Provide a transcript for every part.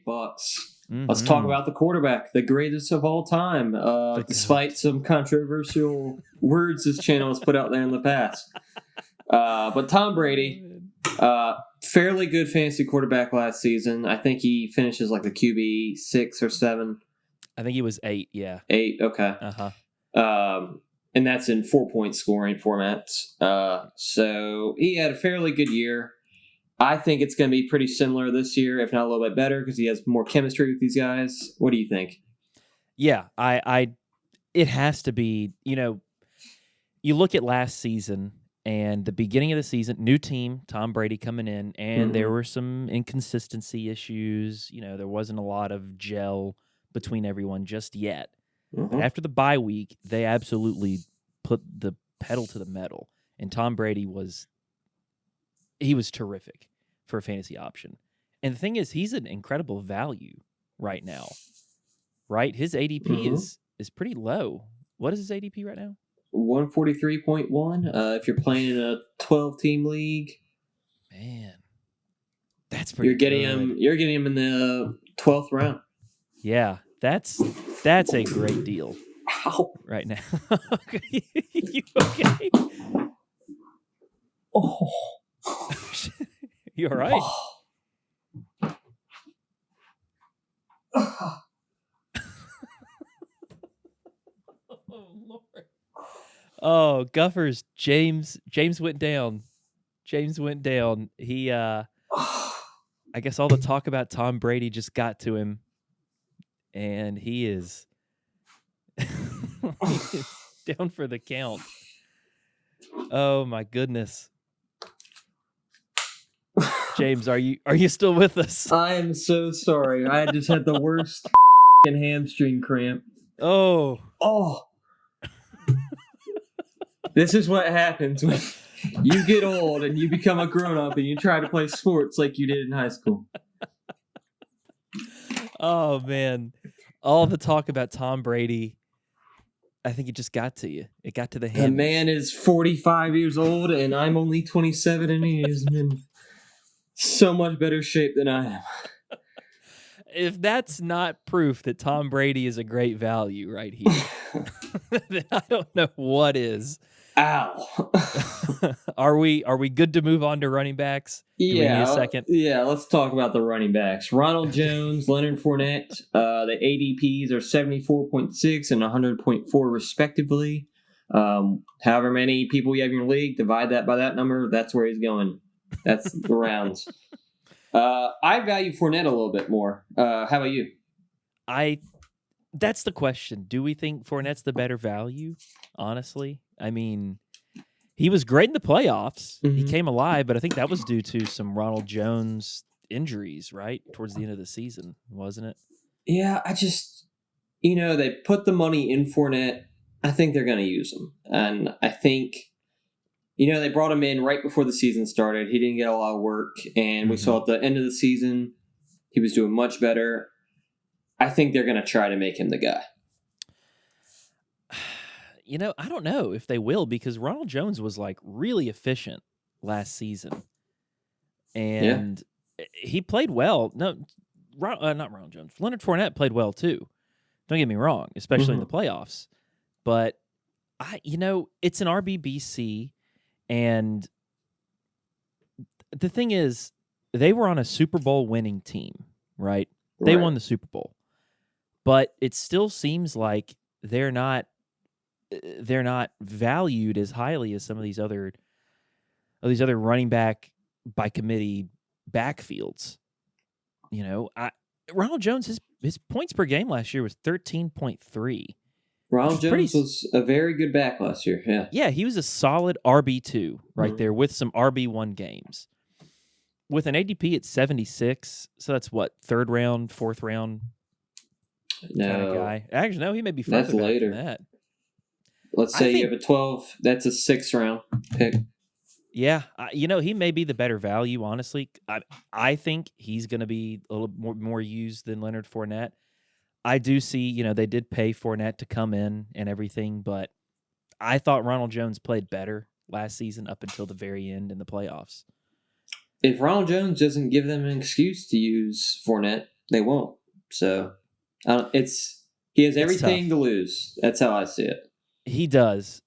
Bucks. Let's talk about the quarterback, the greatest of all time, despite some controversial words this channel has put out there in the past. But Tom Brady, fairly good fantasy quarterback last season. I think he finishes like the QB 6 or 7. I think he was 8, yeah. 8, okay. And that's in 4-point scoring formats. So he had a fairly good year. I think it's going to be pretty similar this year, if not a little bit better, because he has more chemistry with these guys. What do you think? Yeah, it has to be. You look at last season and the beginning of the season, new team, Tom Brady coming in, and there were some inconsistency issues. There wasn't a lot of gel between everyone just yet. But after the bye week, they absolutely put the pedal to the metal, and Tom Brady was terrific for a fantasy option. And the thing is, he's an incredible value right now, right? His ADP is pretty low. What is his ADP right now? 143.1. If you're playing in a 12-team league, man, that's pretty. You're getting him in the 12th round. Yeah, that's a great deal. Ow. Right now. You okay? Oh. You all right? Oh. Oh, Lord. Oh, Guffers, James went down. James went down. He I guess all the talk about Tom Brady just got to him, and he is down for the count. Oh my goodness. James, are you still with us? I am so sorry. I just had the worst hamstring cramp. Oh. This is what happens when you get old and you become a grown-up and you try to play sports like you did in high school. Oh, man. All the talk about Tom Brady, I think it just got to you. It got to the hand. The man is 45 years old and I'm only 27 and he is in so much better shape than I am. If that's not proof that Tom Brady is a great value right here, then I don't know what is. Ow. Are we good to move on to running backs? Do we need a second? Yeah, let's talk about the running backs. Ronald Jones, Leonard Fournette, the ADPs are 74.6 and 100.4 respectively. However many people you have in your league, divide that by that number, that's where he's going. That's the rounds. I value Fournette a little bit more. How about you? That's the question. Do we think Fournette's the better value? Honestly, I mean, he was great in the playoffs. He came alive, but I think that was due to some Ronald Jones injuries, right? Towards the end of the season, wasn't it? Yeah, I just, they put the money in Fournette. I think they're going to use him. And I think, they brought him in right before the season started. He didn't get a lot of work. And we saw at the end of the season, he was doing much better. I think they're going to try to make him the guy. I don't know if they will, because Ronald Jones was like really efficient last season. And he played well. No, not Ronald Jones. Leonard Fournette played well too. Don't get me wrong, especially in the playoffs. But it's an RBBC, and the thing is, they were on a Super Bowl winning team, right? They won the Super Bowl. But it still seems like they're not valued as highly as some of these other running back by committee backfields. Ronald Jones, his points per game last year was 13.3. Ronald Jones was a very good back last year. Yeah. Yeah, he was a solid RB2 right there with some RB1 games. With an ADP at 76, so that's what, third round, fourth round kind of guy. Actually, no, he may be further back than that. Let's say you have a 12. That's a 6th round pick. Yeah, he may be the better value. Honestly, I think he's going to be a little more used than Leonard Fournette. I do see, they did pay Fournette to come in and everything, but I thought Ronald Jones played better last season up until the very end in the playoffs. If Ronald Jones doesn't give them an excuse to use Fournette, They won't. So he has everything to lose. That's how I see it. He does.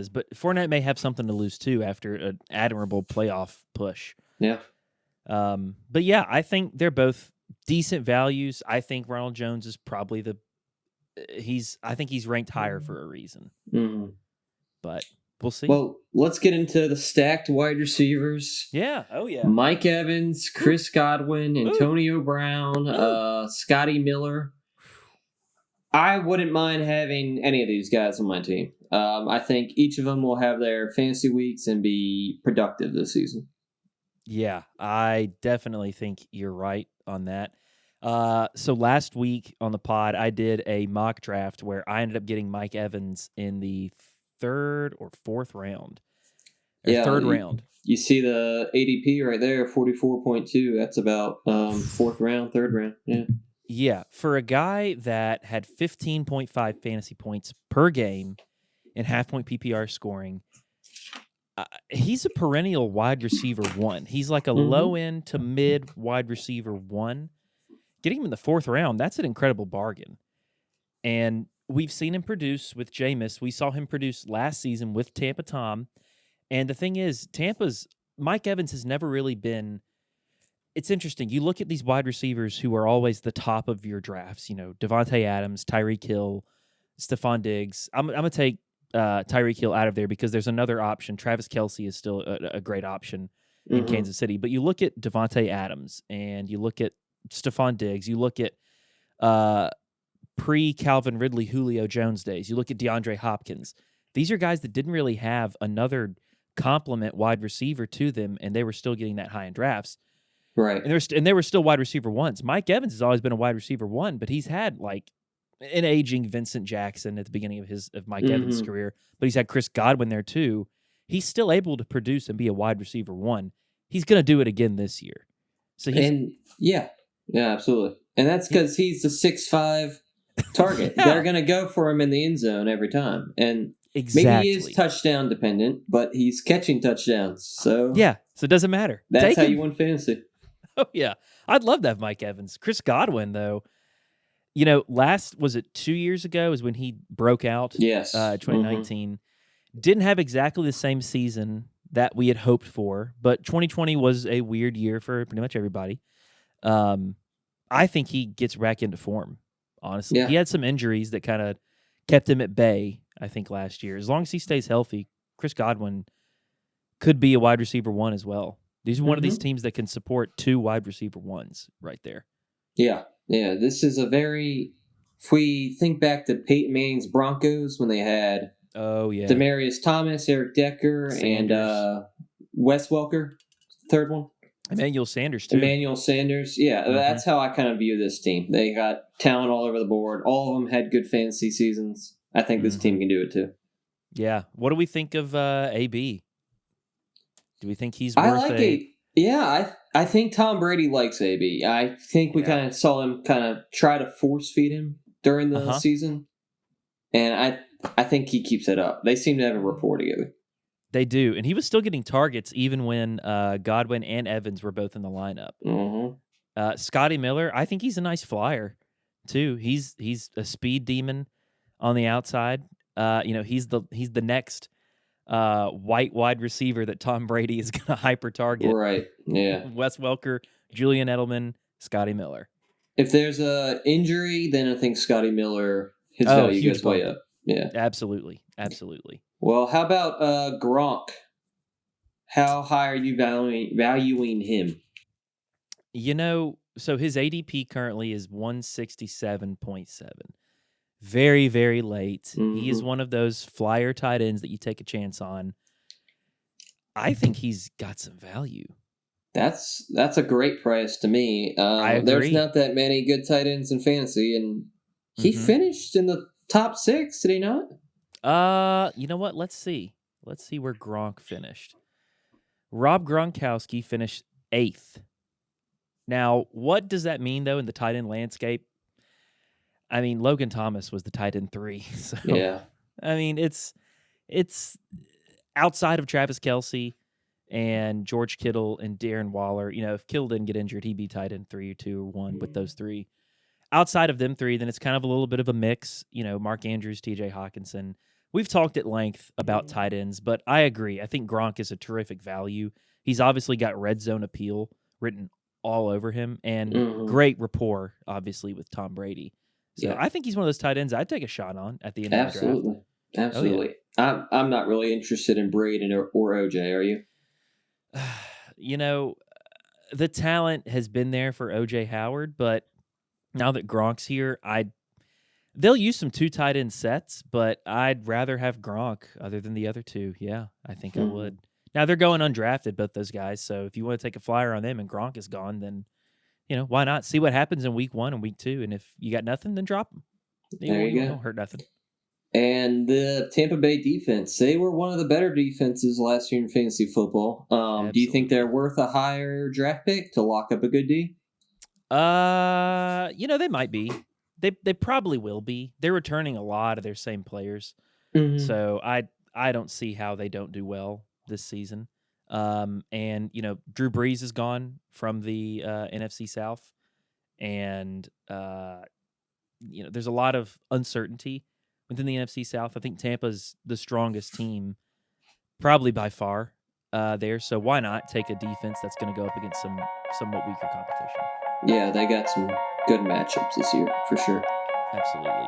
But Fournette may have something to lose too after an admirable playoff push. Yeah. But yeah, I think they're both decent values. I think Ronald Jones is probably I think he's ranked higher for a reason. Mm-hmm. But we'll see. Well, let's get into the stacked wide receivers. Yeah. Oh, yeah. Mike Evans, Chris Godwin, Antonio Brown, Scotty Miller. I wouldn't mind having any of these guys on my team. I think each of them will have their fantasy weeks and be productive this season. Yeah, I definitely think you're right on that. So last week on the pod, I did a mock draft where I ended up getting Mike Evans in the third or fourth round. Third round. You see the ADP right there, 44.2. That's about fourth round, third round. Yeah. Yeah, for a guy that had 15.5 fantasy points per game in half-point PPR scoring, he's a perennial wide receiver one. He's like a low-end to mid wide receiver one. Getting him in the fourth round, that's an incredible bargain. And we've seen him produce with Jameis. We saw him produce last season with Tampa Tom. And the thing is, Mike Evans has never really been... It's interesting. You look at these wide receivers who are always the top of your drafts. You know, Devontae Adams, Tyreek Hill, Stephon Diggs. I'm going to take Tyreek Hill out of there because there's another option. Travis Kelce is still a great option in Kansas City. But you look at Devontae Adams and you look at Stephon Diggs. You look at pre-Calvin Ridley, Julio Jones days. You look at DeAndre Hopkins. These are guys that didn't really have another complement wide receiver to them, and they were still getting that high in drafts. Right. And they were still wide receiver ones. Mike Evans has always been a wide receiver one, but he's had like an aging Vincent Jackson at the beginning of Mike Evans' career, but he's had Chris Godwin there too. He's still able to produce and be a wide receiver one. He's going to do it again this year. So yeah, absolutely. And that's because he's the 6'5" target. Yeah. They're going to go for him in the end zone every time. And exactly. Maybe he is touchdown dependent, but he's catching touchdowns. So yeah, so it doesn't matter. That's how you win fantasy. Oh, yeah. I'd love to have Mike Evans. Chris Godwin, though, you know, was it 2 years ago is when he broke out? Yes. 2019. Didn't have exactly the same season that we had hoped for, but 2020 was a weird year for pretty much everybody. I think he gets back into form, honestly. Yeah. He had some injuries that kind of kept him at bay, I think, last year. As long as he stays healthy, Chris Godwin could be a wide receiver one as well. These are one of these teams that can support two wide receiver ones right there. Yeah. This is if we think back to Peyton Manning's Broncos when they had Demaryius Thomas, Eric Decker, Sanders. And Wes Welker, third one. Emmanuel Sanders, too. Emmanuel Sanders. Yeah, that's how I kind of view this team. They got talent all over the board. All of them had good fantasy seasons. I think this team can do it, too. Yeah. What do we think of AB? Do we think he's worth I like it. Yeah, I think Tom Brady likes AB. I think we kind of saw him kind of try to force feed him during the season. And I think he keeps it up. They seem to have a rapport together. They do. And he was still getting targets even when Godwin and Evans were both in the lineup. Scotty Miller, I think he's a nice flyer, too. He's a speed demon on the outside. He's the next white wide receiver that Tom Brady is going to hyper target. Right. Yeah. Wes Welker, Julian Edelman, Scotty Miller. If there's a injury, then I think Scotty Miller, his value goes way up. Yeah. Absolutely. Well, how about Gronk? How high are you valuing him? So his ADP currently is 167.7. Very, very late. He is one of those flyer tight ends that you take a chance on. I think he's got some value. That's a great price to me. I agree. There's not that many good tight ends in fantasy, and he finished in the top 6, did he not? You know what? Let's see where Gronk finished. Rob Gronkowski finished 8th. Now, what does that mean, though, in the tight end landscape? I mean, Logan Thomas was the tight end 3. So, yeah. I mean, it's outside of Travis Kelce. and George Kittle and Darren Waller. If Kittle didn't get injured, he'd be tight end 3 or 2 or 1 with those three. Outside of them three, then it's kind of a little bit of a mix. Mark Andrews, TJ Hawkinson. We've talked at length about tight ends, but I agree. I think Gronk is a terrific value. He's obviously got red zone appeal written all over him and great rapport, obviously, with Tom Brady. So I think he's one of those tight ends I'd take a shot on at the end of the draft. Absolutely. Oh, yeah. I'm not really interested in Braden or OJ, are you? The talent has been there for OJ Howard, but now that Gronk's here, they'll use some 2 tight end sets, but I'd rather have Gronk other than the other two. Yeah, I think I would. Now they're going undrafted, both those guys. So if you want to take a flyer on them and Gronk is gone, then why not see what happens in week 1 and week 2? And if you got nothing, then drop them. There you go. Don't hurt nothing. And the Tampa Bay defense, they were one of the better defenses last year in fantasy football. Do you think they're worth a higher draft pick to lock up a good D? They might be. They probably will be. They're returning a lot of their same players. So I don't see how they don't do well this season. And Drew Brees is gone from the NFC South, and there's a lot of uncertainty within the NFC South. I think Tampa's the strongest team, probably by far there. So why not take a defense that's going to go up against some somewhat weaker competition? Yeah, they got some good matchups this year for sure. Absolutely.